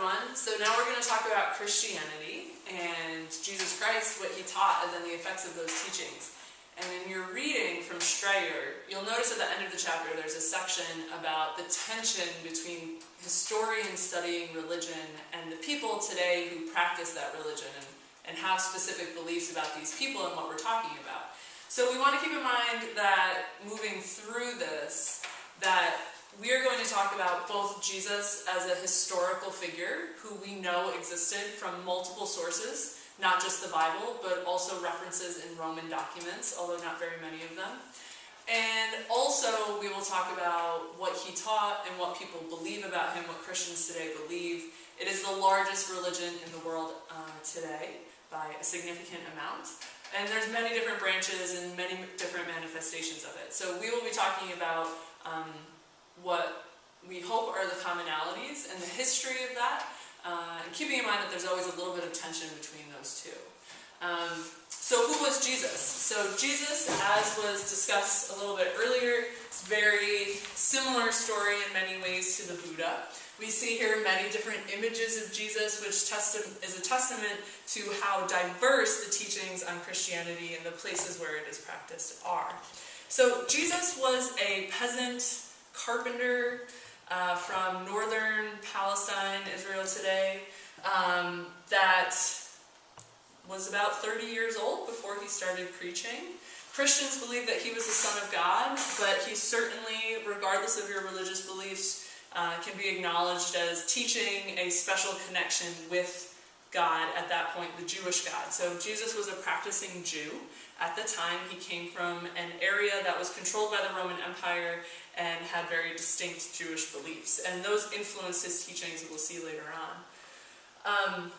everyone. So now we're going to talk about Christianity and Jesus Christ, what he taught, and then the effects of those teachings. And in your reading from Schreier, you'll notice at the end of the chapter there's a section about the tension between historians studying religion and the people today who practice that religion and have specific beliefs about these people and what we're talking about. So we want to keep in mind that moving through this, that we are going to talk about both Jesus as a historical figure who we know existed from multiple sources, not just the Bible, but also references in Roman documents, although not very many of them. And also we will talk about what he taught and what people believe about him, what Christians today believe. It is the largest religion in the world today by a significant amount. And there's many different branches and many different manifestations of it. So we will be talking about what we hope are the commonalities and the history of that, and keeping in mind that there's always a little bit of tension between those two. So who was Jesus? So Jesus, as was discussed a little bit earlier, is a very similar story in many ways to the Buddha. We see here many different images of Jesus, which is a testament to how diverse the teachings on Christianity and the places where it is practiced are. So Jesus was a peasant carpenter from northern Palestine, Israel today, that was about 30 years old before he started preaching. Christians believe that he was the Son of God, but he certainly, regardless of your religious beliefs, can be acknowledged as teaching a special connection with God at that point, the Jewish God. So Jesus was a practicing Jew. At the time, he came from an area that was controlled by the Roman Empire and had very distinct Jewish beliefs. And those influenced his teachings, we'll see later on.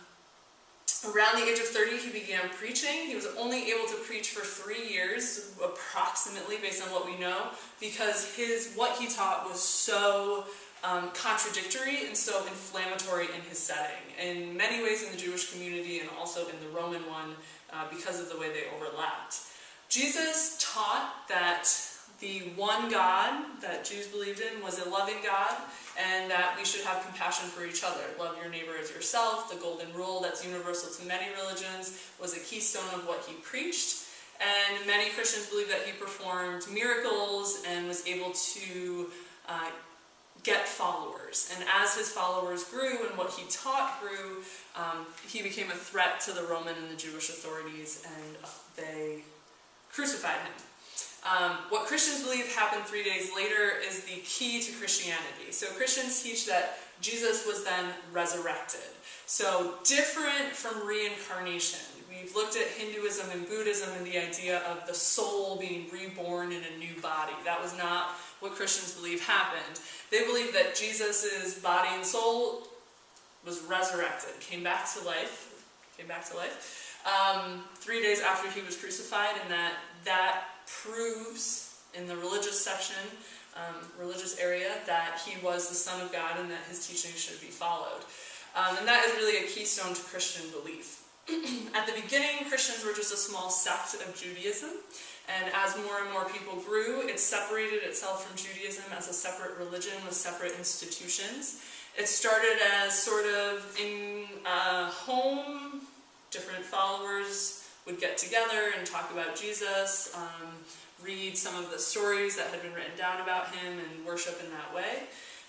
Around the age of 30, he began preaching. He was only able to preach for 3 years, approximately, based on what we know, because what he taught was so contradictory and so inflammatory in his setting. In many ways in the Jewish community and also in the Roman one, because of the way they overlapped. Jesus taught that the one God that Jews believed in was a loving God, and that we should have compassion for each other. Love your neighbor as yourself. The golden rule that's universal to many religions was a keystone of what he preached. And many Christians believe that he performed miracles and was able to get followers. And as his followers grew and what he taught grew, he became a threat to the Roman and the Jewish authorities, and they crucified him. What Christians believe happened 3 days later is the key to Christianity. So Christians teach that Jesus was then resurrected. So different from reincarnation. We've looked at Hinduism and Buddhism and the idea of the soul being reborn in a new body. That was not what Christians believe happened. They believe that Jesus' body and soul was resurrected, came back to life 3 days after he was crucified, and that proves in the religious section, religious area, that he was the Son of God and that his teachings should be followed. And that is really a keystone to Christian belief. At the beginning, Christians were just a small sect of Judaism, and as more and more people grew, it separated itself from Judaism as a separate religion with separate institutions. It started as sort of in a home. Different followers would get together and talk about Jesus, read some of the stories that had been written down about him, and worship in that way.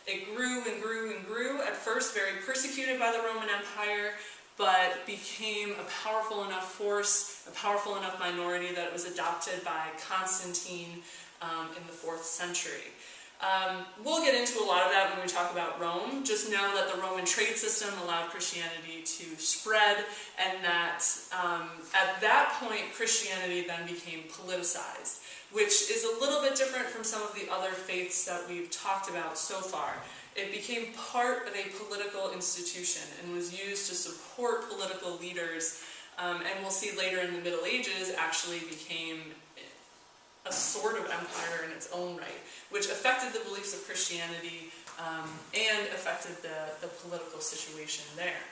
It grew and grew and grew, at first very persecuted by the Roman Empire, but became a powerful enough force, a powerful enough minority that it was adopted by Constantine in the 4th century. We'll get into a lot of that when we talk about Rome. Just know that the Roman trade system allowed Christianity to spread, and that at that point Christianity then became politicized, which is a little bit different from some of the other faiths that we've talked about so far. It became part of a political institution and was used to support political leaders, and we'll see later in the Middle Ages actually became a sort of empire in its own right, which affected the beliefs of Christianity and affected the political situation there.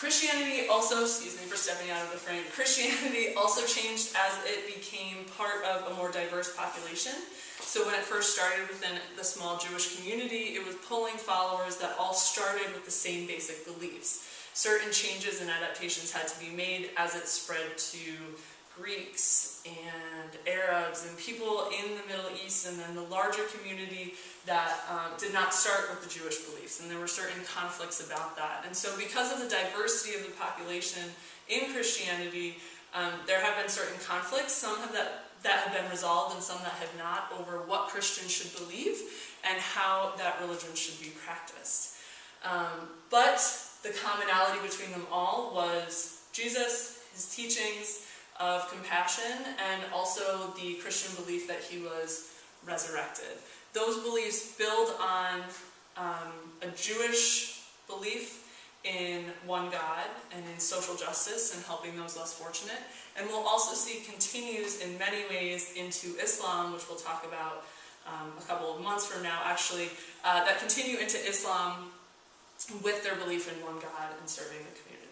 Christianity also, excuse me for stepping out of the frame, Christianity also changed as it became part of a more diverse population. So when it first started within the small Jewish community, it was pulling followers that all started with the same basic beliefs. Certain changes and adaptations had to be made as it spread to Greeks and Arabs and people in the Middle East, and then the larger community that did not start with the Jewish beliefs, and there were certain conflicts about that. And so because of the diversity of the population in Christianity, there have been certain conflicts, some that have been resolved and some that have not, over what Christians should believe and how that religion should be practiced. But the commonality between them all was Jesus, his teachings of compassion, and also the Christian belief that he was resurrected. Those beliefs build on a Jewish belief in one God and in social justice and helping those less fortunate. And we'll also see continues in many ways into Islam, which we'll talk about a couple of months from now actually, that continue into Islam with their belief in one God and serving the community.